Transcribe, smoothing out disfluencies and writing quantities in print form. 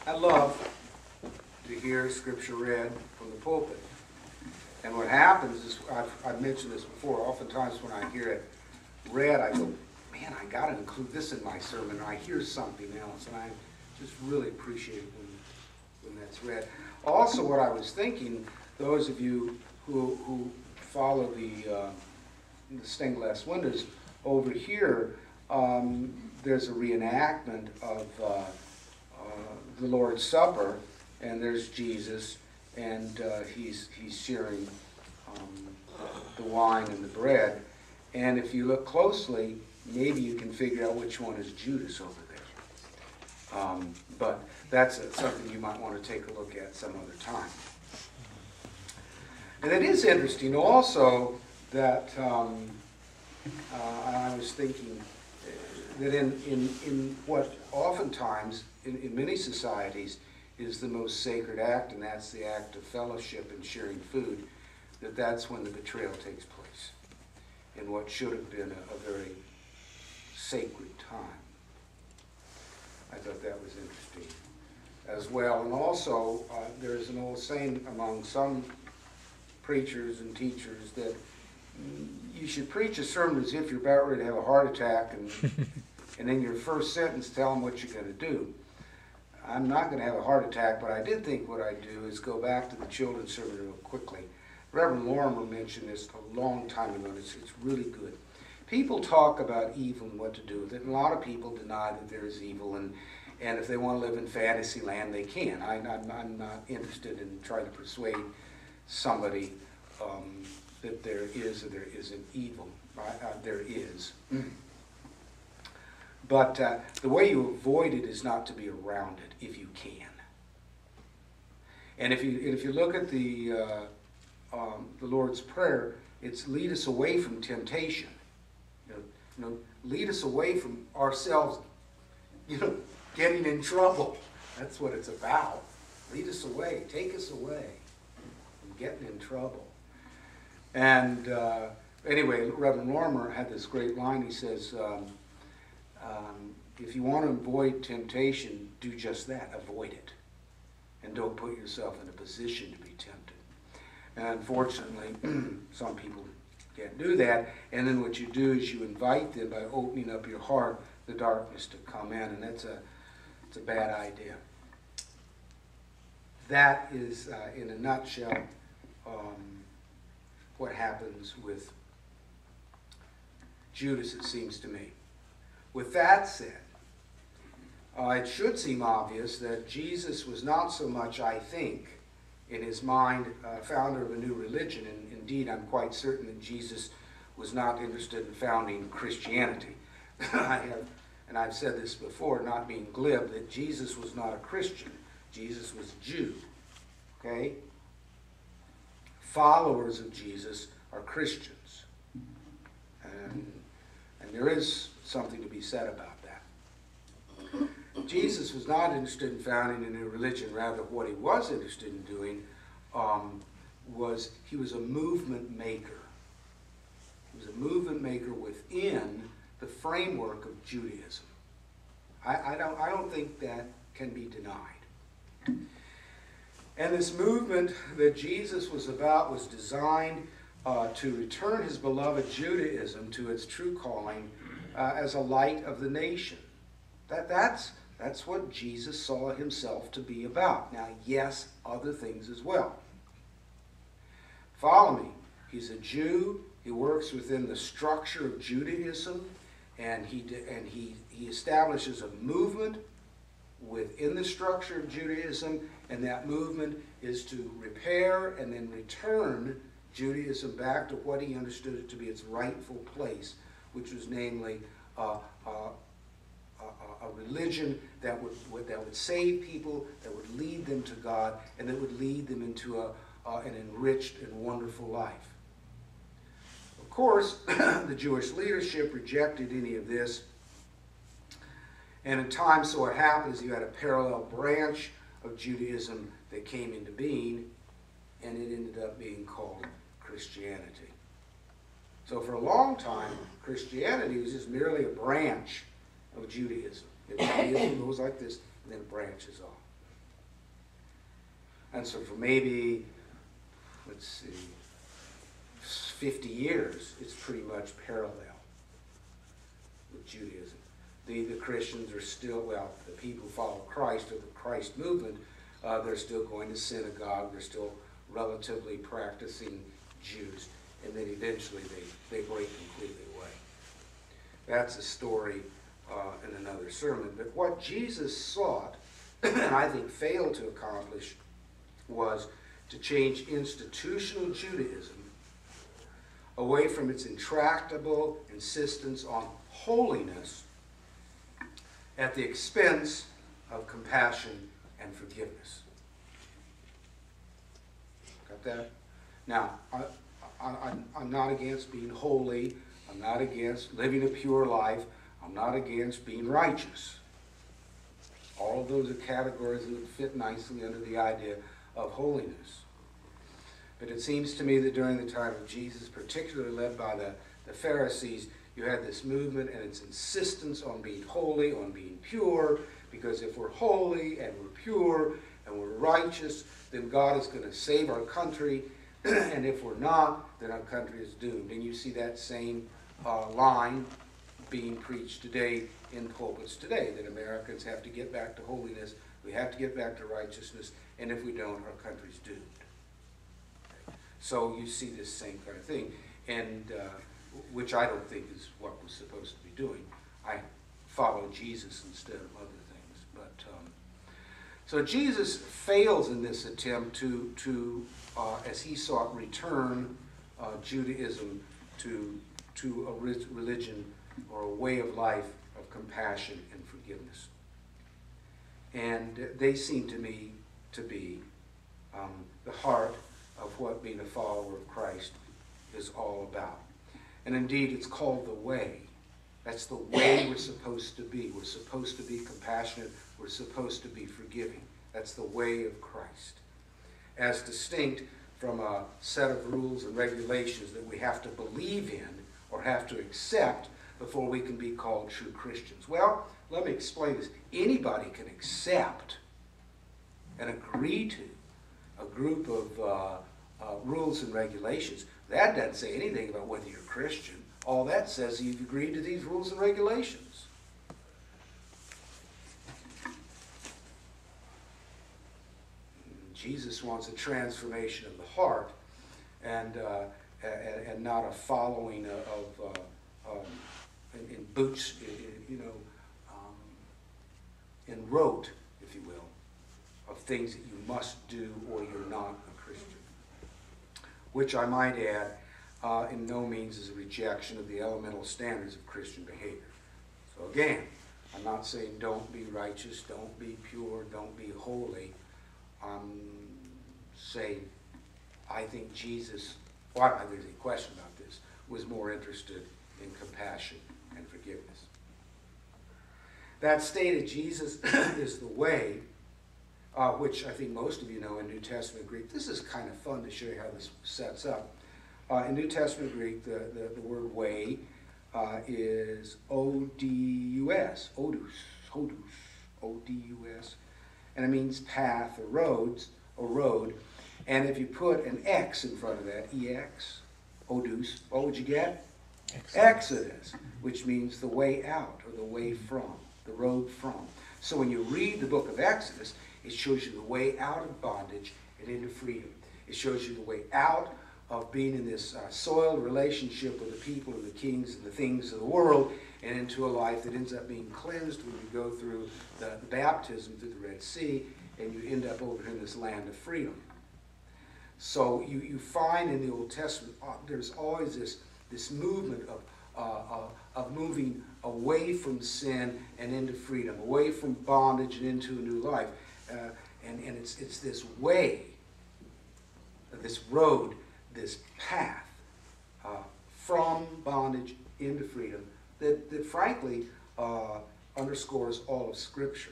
I love to hear Scripture read from the pulpit. And what happens is, I've mentioned this before, oftentimes when I hear it read, I go, man, I got to include this in my sermon, or I hear something else, and I just really appreciate it when that's read. Also, what I was thinking, those of you who follow the stained glass windows, over here, there's a reenactment of the Lord's Supper, and there's Jesus, and he's sharing the wine and the bread. And if you look closely, maybe you can figure out which one is Judas over there. But that's something you might want to take a look at some other time. And it is interesting also that I was thinking that in what oftentimes in many societies is the most sacred act, and that's the act of fellowship and sharing food, that's when the betrayal takes place in what should have been a very sacred time. I thought that was interesting as well. And also, there's an old saying among some preachers and teachers that you should preach a sermon as if you're about ready to have a heart attack, and in your first sentence tell them what you're going to do. I'm not going to have a heart attack, but I did think what I'd do is go back to the children's sermon real quickly. Reverend Lorimer mentioned this a long time ago, and it's really good. People talk about evil and what to do with it, and a lot of people deny that there is evil, and if they want to live in fantasy land, they can. I'm not interested in trying to persuade somebody that there is or there isn't evil. There is. But the way you avoid it is not to be around it if you can. And if you look at the Lord's Prayer, it's lead us away from temptation. Lead us away from ourselves, getting in trouble. That's what it's about. Lead us away. Take us away from getting in trouble. And anyway, Reverend Lorimer had this great line. He says, if you want to avoid temptation, do just that. Avoid it. And don't put yourself in a position to be tempted. And unfortunately, some people can't do that. And then what you do is you invite them by opening up your heart, the darkness to come in. And it's a bad idea. That is, in a nutshell, what happens with Judas, it seems to me. With that said, it should seem obvious that Jesus was not so much, I think, in his mind, founder of a new religion. And indeed, I'm quite certain that Jesus was not interested in founding Christianity. I've said this before, not being glib, that Jesus was not a Christian. Jesus was a Jew. Okay? Followers of Jesus are Christians. And there is something to be said about that. Jesus was not interested in founding a new religion. Rather, what he was interested in doing was he was a movement maker. He was a movement maker within the framework of Judaism. I don't think that can be denied. And this movement that Jesus was about was designed to return his beloved Judaism to its true calling as a light of the nation. That's what Jesus saw himself to be about. Now, yes, other things as well. Follow me. He's a Jew. He works within the structure of Judaism, and he establishes a movement within the structure of Judaism, and that movement is to repair and then return Judaism back to what he understood it to be its rightful place, which was namely a religion that would save people, that would lead them to God, and that would lead them into an enriched and wonderful life. Of course, the Jewish leadership rejected any of this, and in time so it happens you had a parallel branch of Judaism that came into being, and it ended up being called Christianity. So for a long time, Christianity was just merely a branch of Judaism. Judaism goes like this, and then it branches off. And so for maybe, let's see, 50 years, it's pretty much parallel with Judaism. The Christians are still, well, the people who follow Christ, or the Christ movement, they're still going to synagogue, they're still relatively practicing Jews, and then eventually they break completely away. That's a story in another sermon. But what Jesus sought, and I think failed to accomplish, was to change institutional Judaism away from its intractable insistence on holiness at the expense of compassion and forgiveness. Got that? Now, I'm not against being holy. I'm not against living a pure life. I'm not against being righteous. All of those are categories that would fit nicely under the idea of holiness. But it seems to me that during the time of Jesus, particularly led by the Pharisees, you had this movement and its insistence on being holy, on being pure, because if we're holy and we're pure and we're righteous, then God is going to save our country, and if we're not, then our country is doomed. And you see that same line being preached today in pulpits today, that Americans have to get back to holiness, we have to get back to righteousness, and if we don't, our country's doomed. So you see this same kind of thing, and which I don't think is what we're supposed to be doing. I follow Jesus instead of other things. But so Jesus fails in this attempt to as he sought, return Judaism to a religion or a way of life of compassion and forgiveness. And they seem to me to be the heart of what being a follower of Christ is all about. And indeed, it's called the way. That's the way we're supposed to be. We're supposed to be compassionate. We're supposed to be forgiving. That's the way of Christ. As distinct from a set of rules and regulations that we have to believe in or have to accept before we can be called true Christians. Well, let me explain this. Anybody can accept and agree to a group of rules and regulations. That doesn't say anything about whether you're a Christian. All that says is you've agreed to these rules and regulations. Jesus wants a transformation of the heart and not a following in boots, in rote, if you will, of things that you must do or you're not a Christian. Which I might add, in no means is a rejection of the elemental standards of Christian behavior. So again, I'm not saying don't be righteous, don't be pure, don't be holy. I'm saying I think Jesus, well, there's a question about this, was more interested in compassion and forgiveness. That stated Jesus is the way, which I think most of you know in New Testament Greek. This is kind of fun to show you how this sets up. In New Testament Greek, the word way is O-D-U-S, odus, O-D-U-S, and it means path or roads, or road. And if you put an X in front of that, E-X, odus, what would you get? Exodus, which means the way out or the way from, the road from. So when you read the book of Exodus, it shows you the way out of bondage and into freedom. It shows you the way out of being in this soiled relationship with the people and the kings and the things of the world, and into a life that ends up being cleansed when you go through the baptism through the Red Sea, and you end up over in this land of freedom. So you find in the Old Testament, there's always this movement of moving away from sin and into freedom, away from bondage and into a new life. And it's this way, this road, this path from bondage into freedom that frankly underscores all of Scripture.